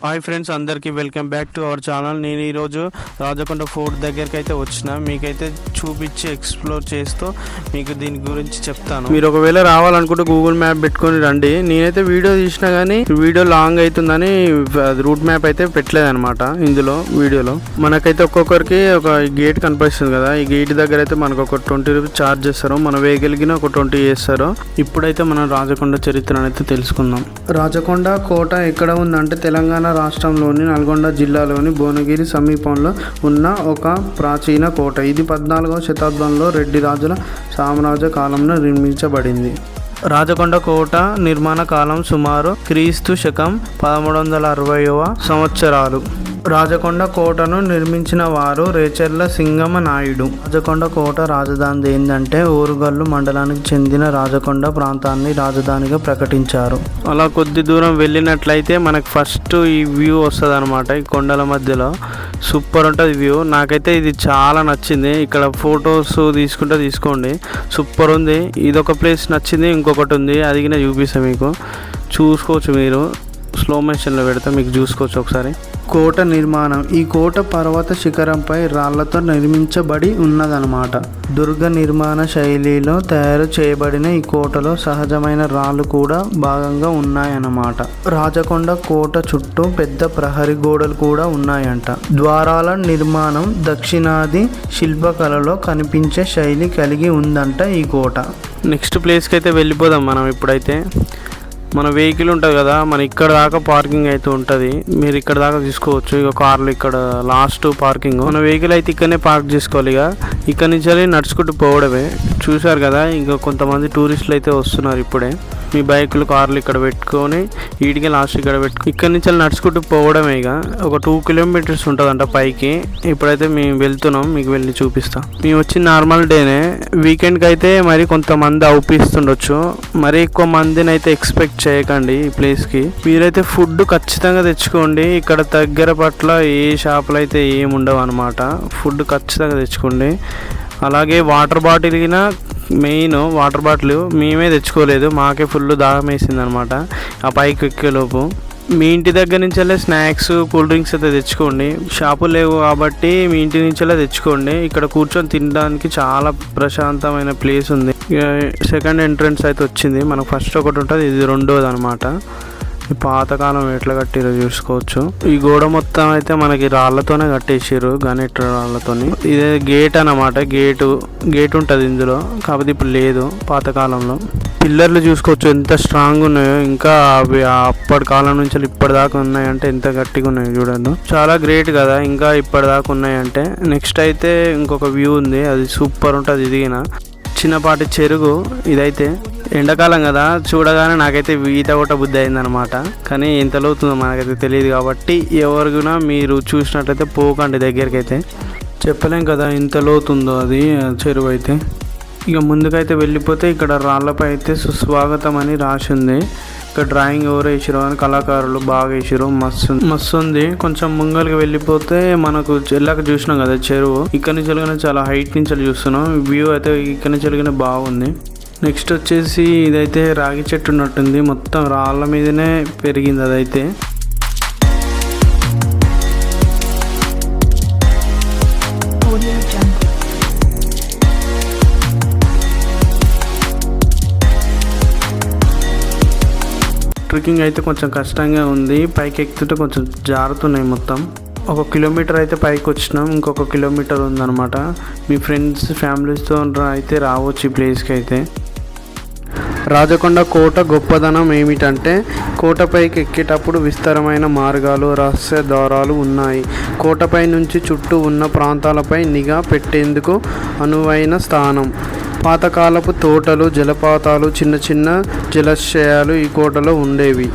Hi friends, అందరికీ welcome back to our channel. నేను ఈరోజు రాజకొండ ఫోర్ట్ దగ్గరికి అయితే వచ్చిన మీకైతే చూపించి ఎక్స్ప్లోర్ చేస్తూ మీకు దీని గురించి చెప్తాను. మీరు ఒకవేళ రావాలనుకుంటే గూగుల్ మ్యాప్ పెట్టుకొని రండి. నేనైతే వీడియో తీసినా కానీ వీడియో లాంగ్ అవుతుందని రూట్ మ్యాప్ అయితే పెట్టలేదన్నమాట. ఇందులో వీడియోలో మనకైతే ఒక్కొక్కరికి ఒక గేట్ కనిపిస్తుంది కదా, ఈ గేట్ దగ్గర అయితే మనకు ఒక 20 రూపీస్ ఛార్జ్ చేస్తారు. మన వెహికల్కి ఒక 20 చేస్తారు. ఇప్పుడైతే మనం రాజకొండ చరిత్రను అయితే తెలుసుకుందాం. రాజకొండ కోట ఎక్కడ ఉందంటే తెలంగాణ రాష్ట్రంలోని నల్గొండ జిల్లాలోని భువనగిరి సమీపంలో ఉన్న ఒక ప్రాచీన కోట. ఇది 14వ శతాబ్దంలో రెడ్డి రాజుల సామ్రాజ్య కాలంలో నిర్మించబడింది. రాజకొండ కోట నిర్మాణ కాలం సుమారు క్రీస్తు శకం 1360వ సంవత్సరాలు. రాజకొండ కోటను నిర్మించిన వారు రేచెర్ల సింగమ నాయుడు. రాజకొండ కోట రాజధాని ఏంటంటే ఓరుగల్లు మండలానికి చెందిన రాజకొండ ప్రాంతాన్ని రాజధానిగా ప్రకటించారు. అలా కొద్ది దూరం వెళ్ళినట్లయితే మనకు ఫస్ట్ ఈ వ్యూ వస్తుంది అనమాట. ఈ కొండల మధ్యలో సూపర్ ఉంటుంది వ్యూ. నాకైతే ఇది చాలా నచ్చింది. ఇక్కడ ఫొటోస్ తీసుకుంటే తీసుకోండి, సూపర్ ఉంది. ఇదొక ప్లేస్ నచ్చింది, ఇంకొకటి ఉంది, అది కూడా చూపిస్తాను మీకు. చూసుకోవచ్చు, మీరు స్లో మోషన్లో పెడితే మీకు చూసుకోవచ్చు ఒకసారి. కోట నిర్మాణం. ఈ కోట పర్వత శిఖరంపై రాళ్లతో నిర్మించబడి ఉన్నదన్నమాట. దుర్గ నిర్మాణ శైలిలో తయారు చేయబడిన ఈ కోటలో సహజమైన రాళ్ళు కూడా భాగంగా ఉన్నాయన్నమాట. రాజకొండ కోట చుట్టూ పెద్ద ప్రహరీ గోడలు కూడా ఉన్నాయంట. ద్వారాల నిర్మాణం దక్షిణాది శిల్పకళలో కనిపించే శైలి కలిగి ఉందంట ఈ కోట. నెక్స్ట్ ప్లేస్కి అయితే వెళ్ళిపోదాం మనం. ఇప్పుడైతే మన వెహికల్ ఉంటుంది కదా, మన ఇక్కడ దాకా పార్కింగ్ అయితే ఉంటుంది. మీరు ఇక్కడ దాకా తీసుకోవచ్చు. ఇక కార్లు ఇక్కడ లాస్ట్ పార్కింగ్. మన వెహికల్ అయితే ఇక్కడనే పార్క్ చేసుకోవాలి. ఇక్కడ నుంచి నడుచుకుంటూ పోవడమే. చూశారు కదా, ఇంకా కొంతమంది టూరిస్టులు అయితే వస్తున్నారు ఇప్పుడే. మీ బైకులు కార్లు ఇక్కడ పెట్టుకొని వీటికి లాస్ట్ ఇక్కడ ఇక్కడ నుంచి నడుచుకుంటూ పోవడమే. ఇక ఒక 2 కిలోమీటర్స్ ఉంటుందంట పైకి. ఇప్పుడైతే మేము వెళ్తున్నాం, మీకు వెళ్ళి చూపిస్తాం. మేము వచ్చి నార్మల్ డేనే. వీకెండ్కి అయితే మరి కొంతమంది అవుపిస్తుండొచ్చు, మరి ఎక్కువ మందిని అయితే ఎక్స్పెక్ట్ చేయకండి ఈ ప్లేస్కి. మీరైతే ఫుడ్ ఖచ్చితంగా తెచ్చుకోండి. ఇక్కడ దగ్గర పట్ల ఏ షాపులు అయితే ఏమి ఉండవు అనమాట. ఫుడ్ ఖచ్చితంగా తెచ్చుకోండి. అలాగే వాటర్ బాటిల్ కినా మెయిన్ వాటర్ బాటిల్ మేమే తెచ్చుకోలేదు, మాకే ఫుల్ దాహం వేసింది అనమాట ఆ పైకి ఎక్కేలోపు. మీ ఇంటి దగ్గర నుంచి వెళ్ళే స్నాక్స్ కూల్ డ్రింక్స్ అయితే తెచ్చుకోండి. షాపులు లేవు కాబట్టి మీ ఇంటి నుంచి వెళ్ళే తెచ్చుకోండి. ఇక్కడ కూర్చొని తినడానికి చాలా ప్రశాంతమైన ప్లేస్ ఉంది. సెకండ్ ఎంట్రన్స్ అయితే వచ్చింది మనకు. ఫస్ట్ ఒకటి ఉంటుంది, ఇది రెండోది అనమాట. ఈ పాతకాలం ఎట్లా కట్టిరో చూసుకోవచ్చు. ఈ గోడ మొత్తం అయితే మనకి రాళ్లతోనే కట్టేసారు, గణిట రాళ్లతోని. ఇదే గేట్ అన్నమాట. గేట్ ఉంటుంది ఇందులో, కాకపోతే ఇప్పుడు లేదు. పాతకాలంలో పిల్లర్లు చూసుకోవచ్చు ఎంత స్ట్రాంగ్ ఉన్నాయో. ఇంకా అవి అప్పటి కాలం నుంచి ఇప్పటిదాకా ఉన్నాయంటే ఎంత గట్టిగా ఉన్నాయో చూడండి. చాలా గ్రేట్ కదా, ఇంకా ఇప్పటిదాకా ఉన్నాయంటే. నెక్స్ట్ అయితే ఇంకొక వ్యూ ఉంది, అది సూపర్ ఉంటుంది. ఇదిగిన చిన్నపాటి చెరువు. ఇదైతే ఎండాకాలం కదా, చూడగానే నాకైతే ఈత కొట్ట బుద్ధి అయిందనమాట. కానీ ఎంత లోతుందో మనకైతే తెలియదు కాబట్టి ఎవరికైనా మీరు చూసినట్లయితే పోకండి దగ్గరికి. అయితే చెప్పలేం కదా ఎంత లోతుందో అది చెరువు అయితే. ఇక ముందుకైతే వెళ్ళిపోతే ఇక్కడ రాళ్ళపై అయితే సుస్వాగతం అని రాసి ఉంది. ఇక్కడ డ్రాయింగ్ ఎవరు వేసారో అని కళాకారులు బాగా వేసారు. మస్తు ఉంది. కొంచెం ముంగలికి వెళ్ళిపోతే మనకు చెల్లాక చూసినాం కదా చెరువు. ఇక్కడ నుంచి వెళ్ళగానే చాలా హైట్ నుంచి చూస్తున్నాం. వ్యూ అయితే ఇక్కడ నుంచి వెళ్ళగానే బాగుంది. నెక్స్ట్ వచ్చేసి ఇదైతే రాగి చెట్టు ఉన్నట్టుంది, మొత్తం రాళ్ళ మీదనే పెరిగింది అదైతే. ట్రెక్కింగ్ అయితే కొంచెం కష్టంగా ఉంది. పైకి ఎక్కుతుంటే కొంచెం జారుతున్నాయి మొత్తం. 1 కిలోమీటర్ అయితే పైకి వచ్చినాం, ఇంకొక కిలోమీటర్ ఉందన్నమాట. మీ ఫ్రెండ్స్ ఫ్యామిలీస్తో అయితే రావచ్చు ఈ ప్లేస్కి అయితే. రాజకొండ కోట గొప్పదనం ఏమిటంటే కోటపైకి ఎక్కేటప్పుడు విస్తారమైన మార్గాలు, రహస్య ద్వారాలు ఉన్నాయి. కోటపై నుంచి చుట్టూ ఉన్న ప్రాంతాలపై నిఘా పెట్టేందుకు అనువైన స్థానం. పాతకాలపు తోటలు, జలపాతాలు, చిన్న చిన్న జలాశయాలు ఈ కోటలో ఉండేవి.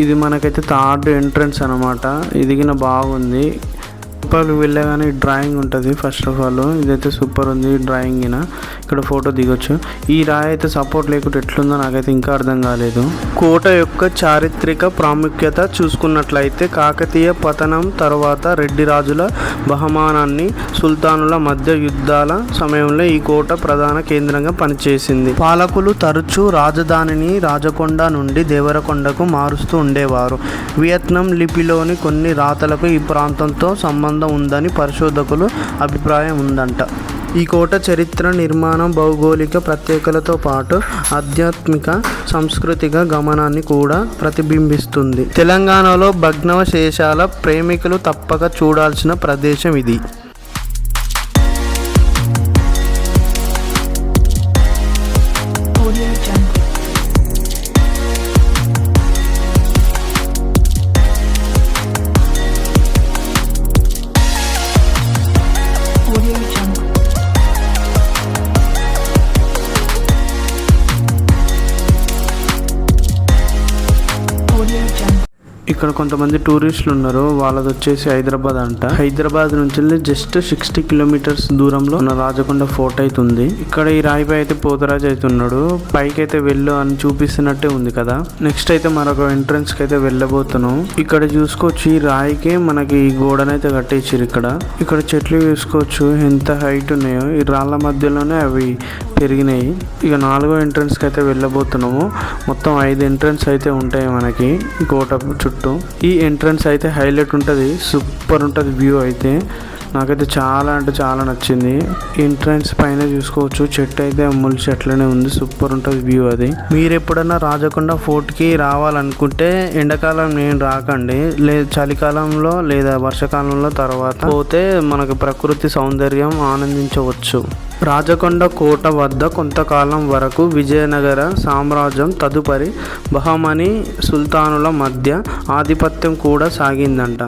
ఇది మనకైతే థర్డ్ ఎంట్రన్స్ అనమాట. ఇదిగిన బాగుంది. లోపలికి వెళ్ళగానే డ్రాయింగ్ ఉంటుంది. ఫస్ట్ ఆఫ్ ఆల్ ఇదైతే సూపర్ ఉంది డ్రాయింగ్. ఇక్కడ ఫోటో దిగొచ్చు. ఈ రాయి అయితే సపోర్ట్ లేకుండా ఎట్లుందో నాకైతే ఇంకా అర్థం కాలేదు. కోట యొక్క చారిత్రక ప్రాముఖ్యత చూసుకున్నట్లయితే కాకతీయ పతనం తర్వాత రెడ్డి రాజుల బహుమానాన్ని సుల్తానుల మధ్య యుద్ధాల సమయంలో ఈ కోట ప్రధాన కేంద్రంగా పనిచేసింది. పాలకులు తరచూ రాజధానిని రాజకొండ నుండి దేవరకొండకు మారుస్తూ ఉండేవారు. వియత్నాం లిపిలోని కొన్ని రాతలకు ఈ ప్రాంతంతో సంబంధం ఉందని పరిశోధకులు అభిప్రాయం ఉందంట. ఈ కోట చరిత్ర, నిర్మాణం, భౌగోళిక ప్రత్యేకతలతో పాటు ఆధ్యాత్మిక, సాంస్కృతిక గమనాన్ని కూడా ప్రతిబింబిస్తుంది. తెలంగాణలో భగ్నావశేషాల ప్రేమికులు తప్పక చూడాల్సిన ప్రదేశం ఇది. ఇక్కడ కొంతమంది టూరిస్టులు ఉన్నారు. వాళ్ళది వచ్చేసి హైదరాబాద్ అంట. హైదరాబాద్ నుంచి జస్ట్ 60 కిలోమీటర్స్ దూరంలో ఉన్న రాజకొండ ఫోర్ట్ అయితే ఉంది. ఇక్కడ ఈ రాయిపై అయితే పోతరాజు అయితే ఉన్నాడు. పైకి అయితే వెళ్ళు అని చూపిస్తున్నట్టే ఉంది కదా. నెక్స్ట్ అయితే మరొక ఎంట్రన్స్ కి అయితే వెళ్ళబోతున్నాం. ఇక్కడ చూసుకోవచ్చు ఈ రాయికి మనకి ఈ గోడనైతే కట్టేసారు. ఇక్కడ చెట్లు చూసుకోవచ్చు ఎంత హైట్ ఉన్నాయో. ఈ రాళ్ళ మధ్యలోనే అవి పెరిగినాయి. ఇక 4వ ఎంట్రన్స్ కి అయితే వెళ్ళబోతున్నాము. మొత్తం 5 ఎంట్రన్స్ అయితే ఉంటాయి మనకి ఈ కోట చుట్టూ. ఈ ఎంట్రన్స్ అయితే హైలైట్ ఉంటుంది, సూపర్ ఉంటుంది వ్యూ అయితే. నాకైతే చాలా అంటే చాలా నచ్చింది. ఎంట్రన్స్ పైన చూసుకోవచ్చు చెట్టు అయితే ముళ్ళ చెట్లనే ఉంది, సూపర్ ఉంటుంది వ్యూ అది. మీరు ఎప్పుడన్నా రాజకొండ ఫోర్ట్కి రావాలనుకుంటే ఎండాకాలం నేను రాకండి, లేదా చలికాలంలో లేదా వర్షాకాలంలో తర్వాత పోతే మనకు ప్రకృతి సౌందర్యం ఆనందించవచ్చు. రాజకొండ కోట వద్ద కొంతకాలం వరకు విజయనగర సామ్రాజ్యం తదుపరి బహమనీ సుల్తానుల మధ్య ఆధిపత్యం కూడా సాగిందంట.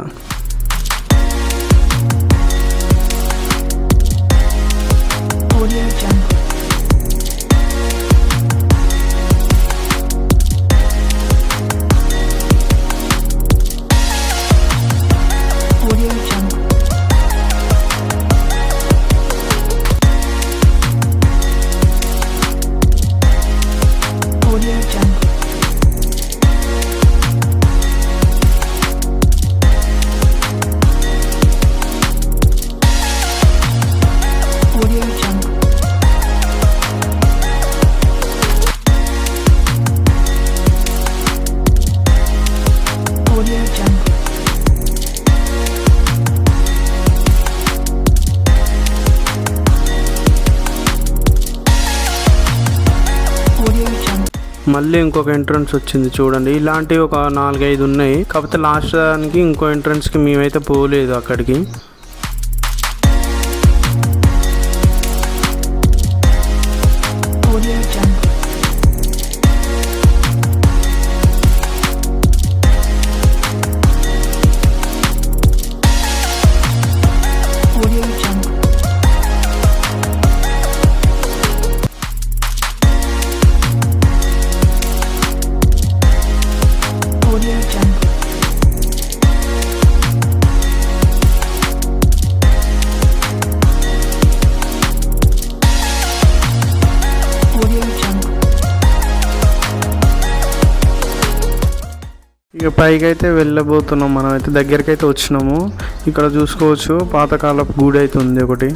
మళ్ళీ ఇంకొక ఎంట్రన్స్ వచ్చింది చూడండి. ఇలాంటివి ఒక 4-5 ఉన్నాయి. కాకపోతే లాస్ట్ దానికి ఇంకో ఎంట్రన్స్కి మేమైతే పోలేదు అక్కడికి. ఇక పైకి అయితే వెళ్ళబోతున్నాం. మనం అయితే దగ్గరికి అయితే వచ్చినాము. ఇక్కడ చూసుకోవచ్చు పాతకాలపు గుడి అయితే ఉంది ఒకటి.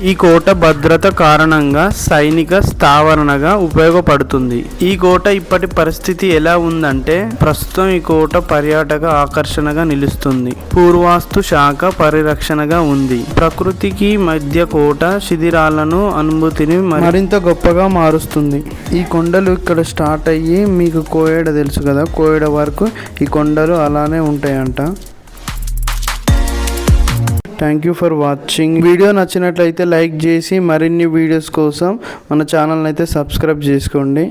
ఈ కోట భద్రత కారణంగా సైనిక స్థావరణగా ఉపయోగపడుతుంది. ఈ కోట ఇప్పటి పరిస్థితి ఎలా ఉందంటే ప్రస్తుతం ఈ కోట పర్యాటక ఆకర్షణగా నిలుస్తుంది. పూర్వాస్తు శాఖ పరిరక్షణగా ఉంది. ప్రకృతికి మధ్య కోట శిథిరాలను అనుభూతిని మరింత గొప్పగా మారుస్తుంది. ఈ కొండలు ఇక్కడ స్టార్ట్ అయ్యి మీకు కోయడ తెలుసు కదా, కోయడ వరకు ఈ కొండలు అలానే ఉంటాయంట. Thank you for watching. Video నచ్చినట్లయితే లైక్ చేసి మరిన్ని వీడియోస్ కోసం మన ఛానల్ని అయితే సబ్స్క్రైబ్ చేసుకోండి.